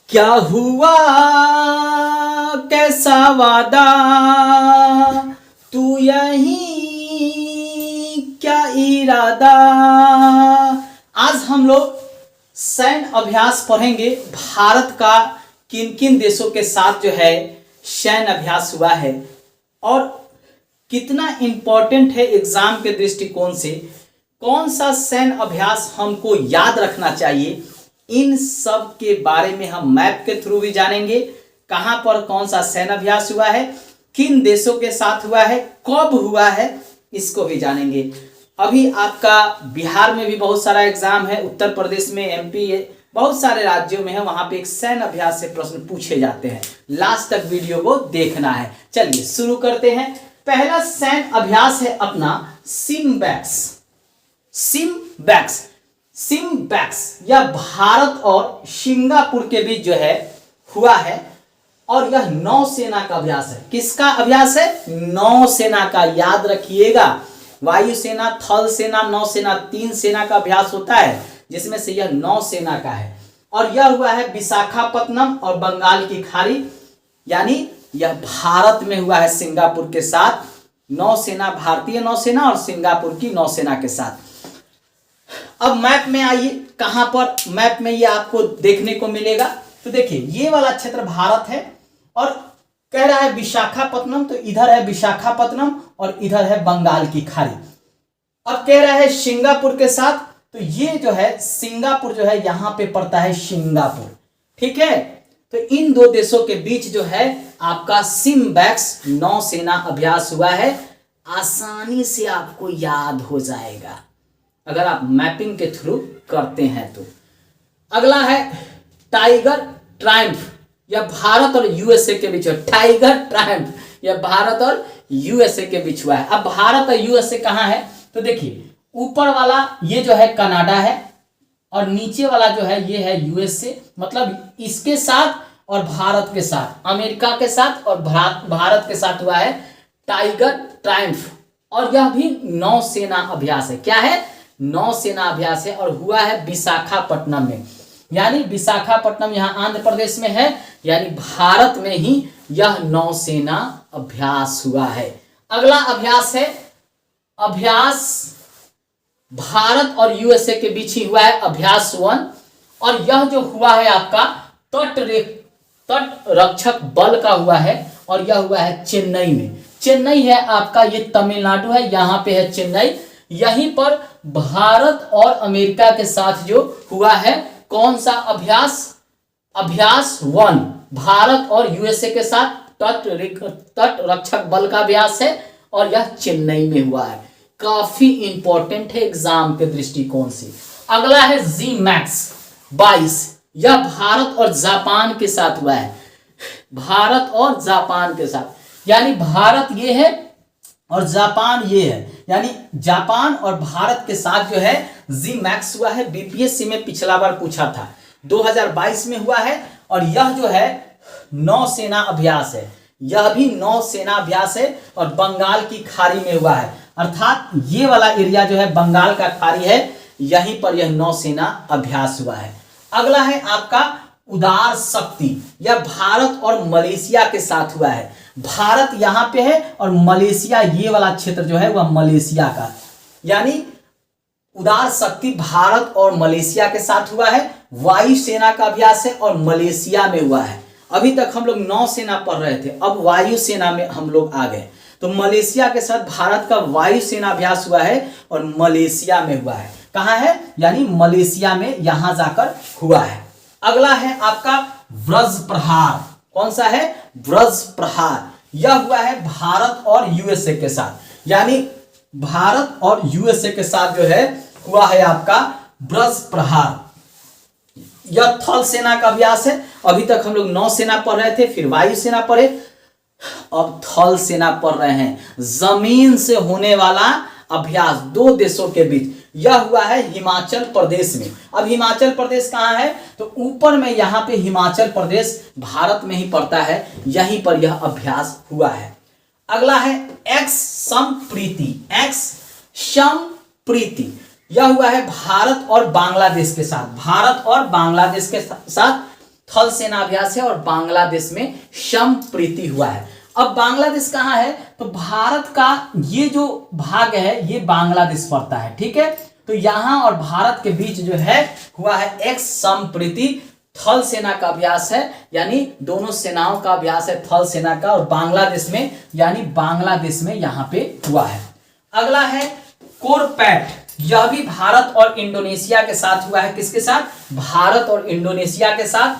क्या हुआ कैसा वादा, तू यही क्या इरादा। आज हम लोग सैन्य अभ्यास पढ़ेंगे। भारत का किन किन देशों के साथ जो है सैन्य अभ्यास हुआ है और कितना इंपॉर्टेंट है एग्जाम के दृष्टिकोण से, कौन सा सैन्य अभ्यास हमको याद रखना चाहिए, इन सब के बारे में हम मैप के थ्रू भी जानेंगे। कहां पर कौन सा सैन्य अभ्यास हुआ है, किन देशों के साथ हुआ है, कब हुआ है, इसको भी जानेंगे। अभी आपका बिहार में भी बहुत सारा एग्जाम है, उत्तर प्रदेश में, एमपी, बहुत सारे राज्यों में है, वहां पे एक सैन्य अभ्यास से प्रश्न पूछे जाते हैं। लास्ट तक वीडियो को देखना है। चलिए शुरू करते हैं। पहला सैन्य अभ्यास है अपना सिम्बैक्स। सिम्बैक्स सिम्बैक्स यह भारत और सिंगापुर के बीच जो है हुआ है और यह नौसेना का अभ्यास है। किसका अभ्यास है? नौसेना का। याद रखिएगा, वायुसेना, थल सेना, नौसेना, तीन सेना का अभ्यास होता है, जिसमें से यह नौसेना का है। और यह हुआ है विशाखापत्तनम और बंगाल की खाड़ी, यानी यह भारत में हुआ है सिंगापुर के साथ। नौसेना, भारतीय नौसेना और सिंगापुर की नौसेना के साथ। अब मैप में आइए, कहां पर मैप में ये आपको देखने को मिलेगा। तो देखिए, ये वाला क्षेत्र भारत है और कह रहा है विशाखापत्तनम, तो इधर है विशाखापत्तनम और इधर है बंगाल की खाड़ी। अब कह रहा है सिंगापुर के साथ, तो ये जो है सिंगापुर जो है यहां पे पड़ता है सिंगापुर। ठीक है, तो इन दो देशों के बीच जो है आपका सिम्बैक्स नौसेना अभ्यास हुआ है। आसानी से आपको याद हो जाएगा अगर आप मैपिंग के थ्रू करते हैं तो। अगला है टाइगर ट्रायम्फ, यह भारत और यूएसए के बीच है। टाइगर ट्रायम्फ यह भारत और यूएसए के बीच हुआ है। अब भारत और यूएसए कहां है? तो देखिए, ऊपर वाला ये जो है कनाडा है और नीचे वाला जो है ये है यूएसए, मतलब इसके साथ और भारत के साथ, अमेरिका के साथ और भारत के साथ हुआ है टाइगर ट्रायम्फ। और यह भी नौसेना अभ्यास है। क्या है? नौसेना अभ्यास है और हुआ है विशाखापट्टनम में, यानी विशाखापट्टनम यहां आंध्र प्रदेश में है, यानी भारत में ही यह नौसेना अभ्यास हुआ है। अगला अभ्यास है अभ्यास भारत और यूएसए के बीच ही हुआ है, अभ्यास 1। और यह जो हुआ है आपका तट रक्षक बल का हुआ है और यह हुआ है चेन्नई में। चेन्नई है आपका, ये तमिलनाडु है, यहां पे है चेन्नई। यहीं पर भारत और अमेरिका के साथ जो हुआ है कौन सा अभ्यास? अभ्यास 1 भारत और यूएसए के साथ तट रक्षक बल का अभ्यास है और यह चेन्नई में हुआ है। काफी इंपॉर्टेंट है एग्जाम के दृष्टिकोण से। अगला है जी मैक्स 22, यह भारत और जापान के साथ हुआ है। भारत और जापान के साथ, यानी भारत ये है और जापान ये है, यानी जापान और भारत के साथ जो है जी मैक्स हुआ है। बीपीएससी में पिछला बार पूछा था, 2022 में हुआ है। और यह जो है नौसेना अभ्यास है, यह भी नौसेना अभ्यास है और बंगाल की खाड़ी में हुआ है, अर्थात ये वाला एरिया जो है बंगाल का खाड़ी है, यहीं पर यह नौसेना अभ्यास हुआ है। अगला है आपका उदार शक्ति, यह भारत और मलेशिया के साथ हुआ है। भारत यहां पे है और मलेशिया, ये वाला क्षेत्र जो है वह मलेशिया का, यानी उदार शक्ति भारत और मलेशिया के साथ हुआ है। वायुसेना का अभ्यास है और मलेशिया में हुआ है। अभी तक हम लोग नौसेना पढ़ रहे थे, अब वायुसेना में हम लोग आ गए। तो मलेशिया के साथ भारत का वायुसेना अभ्यास हुआ है और मलेशिया में हुआ है। कहां है? यानी मलेशिया में, यहां जाकर हुआ है। अगला है आपका व्रज प्रहार। कौन सा है? व्रज प्रहार। यह हुआ है भारत और यूएसए के साथ, यानी भारत और यूएसए के साथ जो है हुआ है आपका व्रज प्रहार। यह थल सेना का अभ्यास है। अभी तक हम लोग नौसेना पढ़ रहे थे, फिर वायुसेना पढ़े, अब थल सेना पढ़ रहे हैं। जमीन से होने वाला अभ्यास दो देशों के बीच, यह हुआ है हिमाचल प्रदेश में। अब हिमाचल प्रदेश कहां है? तो ऊपर में यहां पे हिमाचल प्रदेश भारत में ही पड़ता है, यहीं पर यह अभ्यास हुआ है। अगला है एक्स समप्रीति। एक्स समप्रीति यह हुआ है भारत और बांग्लादेश के साथ, भारत और बांग्लादेश के साथ थल सेना अभ्यास है और बांग्लादेश में संप्रीति हुआ है। अब बांग्लादेश कहाँ है, तो भारत का ये जो भाग है ये बांग्लादेश पड़ता है, ठीक है। तो यहां और भारत के बीच जो है हुआ है एक संप्रीति, थल सेना का अभ्यास है, यानी दोनों सेनाओं का अभ्यास है थल सेना का, और बांग्लादेश में यानी बांग्लादेश में यहां पे हुआ है। अगला है कोरपैट, यह भी भारत और इंडोनेशिया के साथ हुआ है। किसके साथ, भारत और इंडोनेशिया के साथ,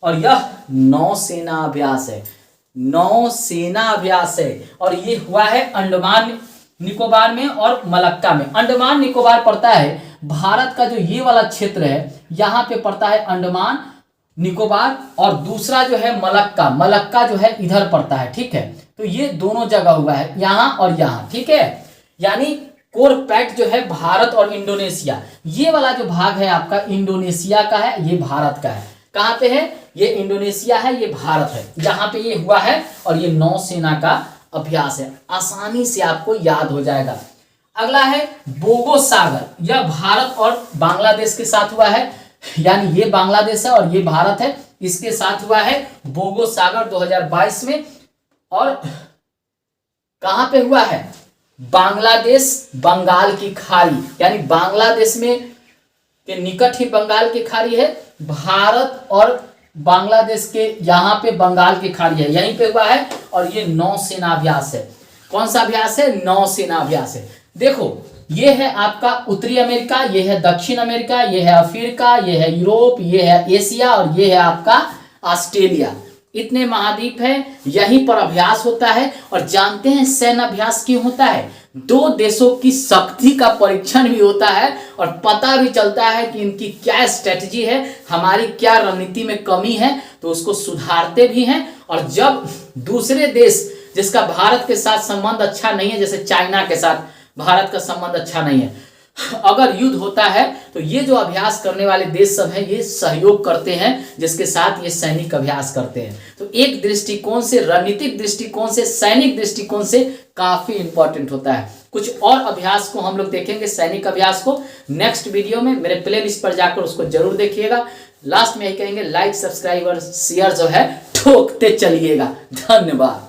और यह नौसेना अभ्यास है, नौसेना अभ्यास है, और ये हुआ है अंडमान निकोबार में और मलक्का में। अंडमान निकोबार पड़ता है भारत का जो ये वाला क्षेत्र है, यहां पे पड़ता है अंडमान निकोबार, और दूसरा जो है मलक्का, मलक्का जो है इधर पड़ता है, ठीक है। तो ये दोनों जगह हुआ है, यहां और यहां, ठीक है। यानी कोरपैट जो है भारत और इंडोनेशिया, ये वाला जो भाग है आपका इंडोनेशिया का है, ये भारत का है। कहां पे है, ये इंडोनेशिया है, ये भारत है, जहां पे ये हुआ है, और ये नौसेना का अभ्यास है। आसानी से आपको याद हो जाएगा। अगला है बोगो सागर, यह भारत और बांग्लादेश के साथ हुआ है, यानी ये बांग्लादेश है और ये भारत है, इसके साथ हुआ है बोगो सागर 2022 में। और कहां पे हुआ है, बांग्लादेश बंगाल की खाड़ी, यानी बांग्लादेश में के निकट ही बंगाल की खाड़ी है, भारत और बांग्लादेश के यहाँ पे बंगाल की खाड़ी है, यहीं पे हुआ है, और ये नौसेना अभ्यास है। कौन सा अभ्यास है, नौसेना अभ्यास है। देखो ये है आपका उत्तरी अमेरिका, ये है दक्षिण अमेरिका, ये है अफ्रीका, ये है यूरोप, ये है एशिया, और ये है आपका ऑस्ट्रेलिया। इतने महाद्वीप है, यहीं पर अभ्यास होता है। और जानते हैं सैन्य अभ्यास क्यों होता है, दो देशों की शक्ति का परीक्षण भी होता है, और पता भी चलता है कि इनकी क्या स्ट्रेटजी है, हमारी क्या रणनीति में कमी है, तो उसको सुधारते भी हैं। और जब दूसरे देश जिसका भारत के साथ संबंध अच्छा नहीं है, जैसे चाइना के साथ भारत का संबंध अच्छा नहीं है, अगर युद्ध होता है तो ये जो अभ्यास करने वाले देश सब हैं ये सहयोग करते हैं, जिसके साथ ये सैनिक अभ्यास करते हैं। तो एक दृष्टिकोण से, रणनीतिक दृष्टिकोण से, सैनिक दृष्टिकोण से काफी इंपॉर्टेंट होता है। कुछ और अभ्यास को हम लोग देखेंगे, सैनिक अभ्यास को नेक्स्ट वीडियो में, मेरे प्ले लिस्ट पर जाकर उसको जरूर देखिएगा। लास्ट में यही कहेंगे, लाइक सब्सक्राइब और शेयर जो है ठोकते चलिएगा। धन्यवाद।